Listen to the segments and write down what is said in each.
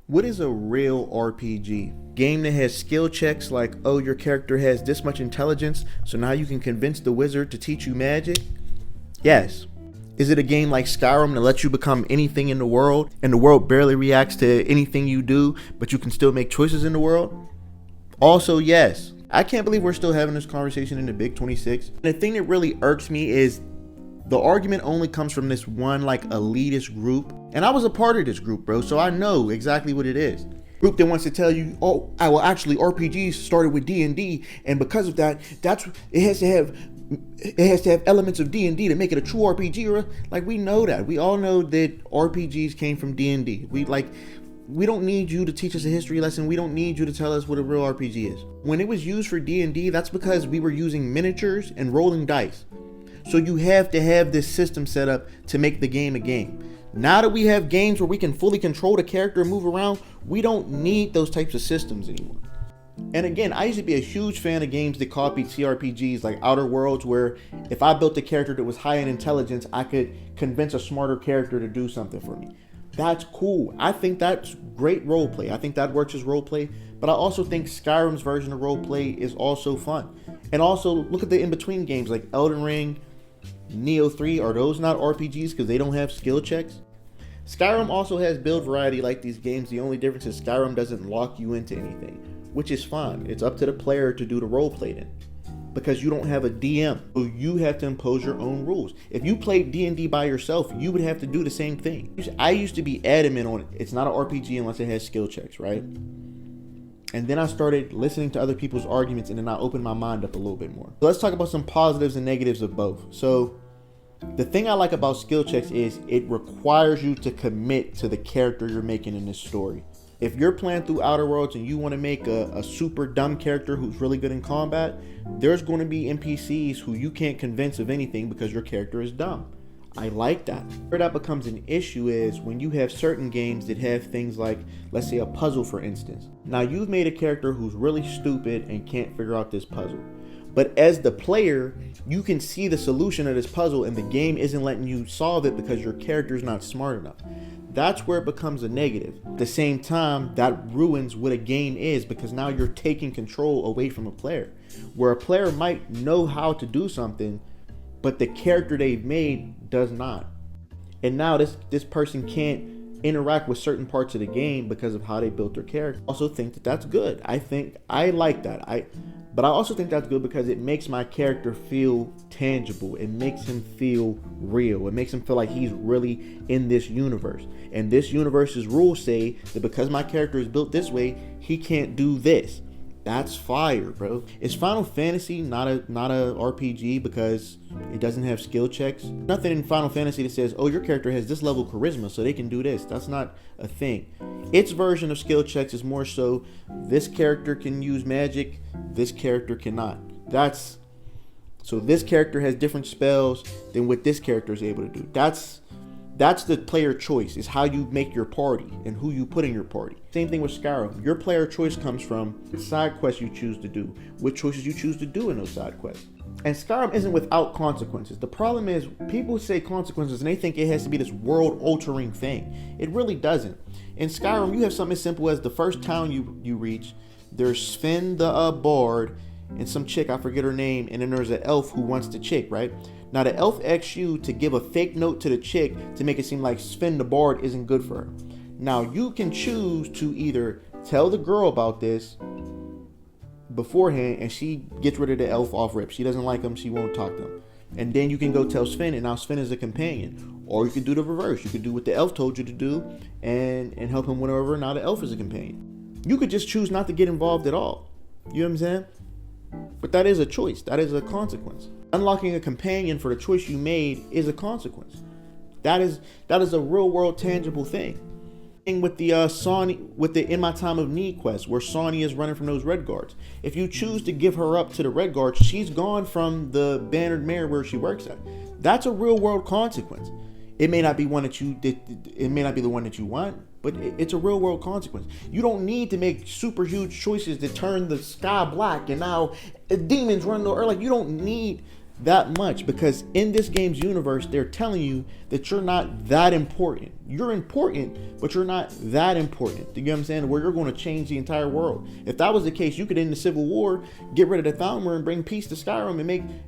What is a real RPG? Game that has skill checks like, oh, your character has this much intelligence, so now you can convince the wizard to teach you magic? Yes. Is it a game like Skyrim that lets you become anything in the world, and the world barely reacts to anything you do, but you can still make choices in the world? Also, yes. I can't believe we're still having this conversation in the Big 26. And the thing that really irks me is the argument only comes from this one like elitist group. And I was a part of this group, bro, so I know exactly what it is. Group that wants to tell you, oh, well, actually RPGs started with D&D, and because of that, it has to have elements of D&D to make it a true RPG. Like, we know that. We all know that RPGs came from D&D. We don't need you to teach us a history lesson. We don't need you to tell us what a real RPG is. When it was used for D&D, that's because we were using miniatures and rolling dice. So you have to have this system set up to make the game a game. Now that we have games where we can fully control the character and move around, we don't need those types of systems anymore. And again, I used to be a huge fan of games that copied CRPGs like Outer Worlds, where if I built a character that was high in intelligence, I could convince a smarter character to do something for me. That's cool. I think that's great roleplay. I think that works as roleplay, but I also think Skyrim's version of roleplay is also fun. And also, look at the in-between games like Elden Ring, Neo 3. Are those not RPGs because they don't have skill checks? Skyrim also has build variety like these games. The only difference is Skyrim doesn't lock you into anything, which is fine. It's up to the player to do the roleplay then, because you don't have a DM, so you have to impose your own rules. If you played D&D by yourself, you would have to do the same thing. I used to be adamant on it. It's not an RPG unless it has skill checks, right? And then I started listening to other people's arguments, and then I opened my mind up a little bit more. So let's talk about some positives and negatives of both. So the thing I like about skill checks is it requires you to commit to the character you're making in this story. If you're playing through Outer Worlds and you want to make a super dumb character who's really good in combat, there's going to be NPCs who you can't convince of anything because your character is dumb. I like that. Where that becomes an issue is when you have certain games that have things like, let's say a puzzle for instance. Now you've made a character who's really stupid and can't figure out this puzzle. But as the player, you can see the solution of this puzzle and the game isn't letting you solve it because your character is not smart enough. That's where it becomes a negative. At the same time, that ruins what a game is because now you're taking control away from a player. Where a player might know how to do something, but the character they've made does not. And now this person can't interact with certain parts of the game because of how they built their character. I also think that that's good. I like that. But I also think that's good because it makes my character feel tangible. It makes him feel real. It makes him feel like he's really in this universe. And this universe's rules say that because my character is built this way, he can't do this. That's fire, bro. Is Final Fantasy not a RPG because it doesn't have skill checks? Nothing in Final Fantasy that says, oh, your character has this level of charisma, so they can do this. That's not a thing. Its version of skill checks is more so this character can use magic, this character cannot. So this character has different spells than what this character is able to do. That's the player choice, is how you make your party and who you put in your party. Same thing with Skyrim. Your player choice comes from the side quests you choose to do, what choices you choose to do in those side quests. And Skyrim isn't without consequences. The problem is people say consequences and they think it has to be this world altering thing. It really doesn't. In Skyrim, you have something as simple as the first town you reach, there's Sven the bard and some chick, I forget her name, and then there's an elf who wants the chick, right? Now the elf asks you to give a fake note to the chick to make it seem like Sven the bard isn't good for her. Now you can choose to either tell the girl about this beforehand and she gets rid of the elf off rip. She doesn't like him, she won't talk to him. And then you can go tell Sven, and now Sven is a companion. Or you could do the reverse. You could do what the elf told you to do and help him win over, now the elf is a companion. You could just choose not to get involved at all. You know what I'm saying? But that is a choice. That is a consequence. Unlocking a companion for the choice you made is a consequence. That is a real world tangible thing. With the In My Time of Need quest, where Sonny is running from those Red Guards. If you choose to give her up to the Red Guards, she's gone from the Bannered Mare where she works at. That's a real world consequence. It may not be one that it may not be the one that you want, but it's a real world consequence. You don't need to make super huge choices that turn the sky black and now demons run the earth. Like, you don't need that much, because in this game's universe, they're telling you that you're not that important. You're important, but you're not that important. You know what I'm saying? Where you're going to change the entire world. If that was the case, you could end the Civil War, get rid of the Thalmor, and bring peace to Skyrim,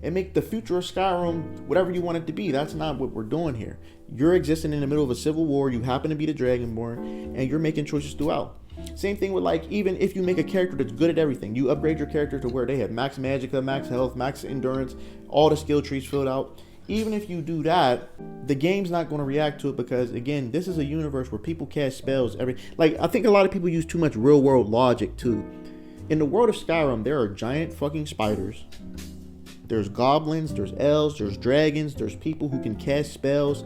and make the future of Skyrim whatever you want it to be. That's not what we're doing here. You're existing in the middle of a civil war. You happen to be the Dragonborn, and you're making choices throughout. Same thing with, like, even if you make a character that's good at everything, you upgrade your character to where they have max magicka, max health, max endurance, all the skill trees filled out. Even if you do that, the game's not going to react to it, because again, this is a universe where people cast spells I think a lot of people use too much real world logic too. In the world of Skyrim, there are giant fucking spiders. There's goblins, there's elves, there's dragons, there's people who can cast spells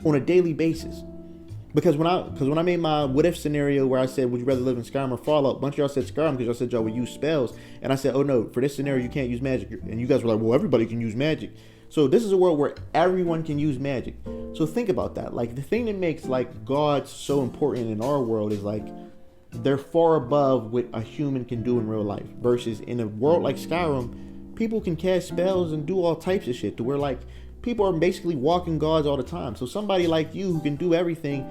on a daily basis. Because when I made my what if scenario where I said, would you rather live in Skyrim or Fallout, a bunch of y'all said Skyrim because y'all said y'all would use spells. And I said, oh no, for this scenario, you can't use magic. And you guys were like, well, everybody can use magic. So this is a world where everyone can use magic. So think about that. Like, the thing that makes, like, gods so important in our world is, like, they're far above what a human can do in real life. Versus in a world like Skyrim, people can cast spells and do all types of shit to where, like, people are basically walking gods all the time. So somebody like you who can do everything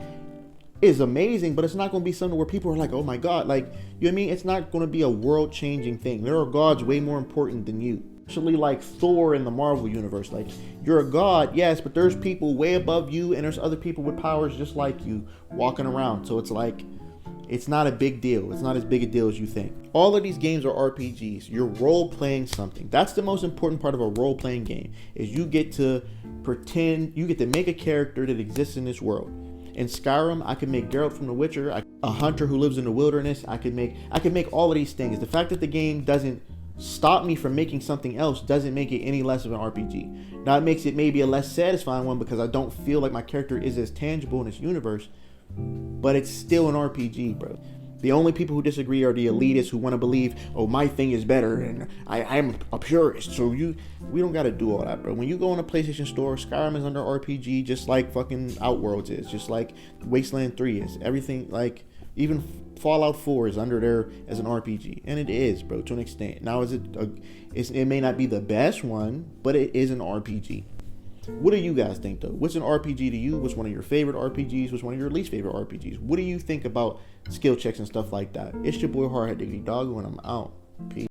is amazing, but it's not going to be something where people are like, oh my god, like, you know what I mean? It's not going to be a world changing thing. There are gods way more important than you. Especially like Thor in the Marvel universe. Like, you're a god, yes, but there's people way above you, and there's other people with powers just like you walking around. So it's like, it's not a big deal. It's not as big a deal as you think. All of these games are RPGs. You're role-playing something. That's the most important part of a role-playing game, is you get to pretend, you get to make a character that exists in this world. In Skyrim, I can make Geralt from The Witcher, a hunter who lives in the wilderness. I can make all of these things. The fact that the game doesn't stop me from making something else doesn't make it any less of an RPG. Now, it makes it maybe a less satisfying one because I don't feel like my character is as tangible in this universe, but it's still an RPG, bro. The only people who disagree are the elitists who want to believe, oh, my thing is better and I'm a purist. So we don't got to do all that, bro. When you go in a PlayStation store, Skyrim is under RPG just like fucking Outworlds is, just like Wasteland 3 is. Everything, like, even Fallout 4 is under there as an RPG, and it is, bro, to an extent. Now, it may not be the best one, but it is an RPG. What do you guys think, though? What's an RPG to you? What's one of your favorite RPGs? What's one of your least favorite RPGs? What do you think about skill checks and stuff like that? It's your boy Hardhead Diggity Dog, and I'm out. Peace.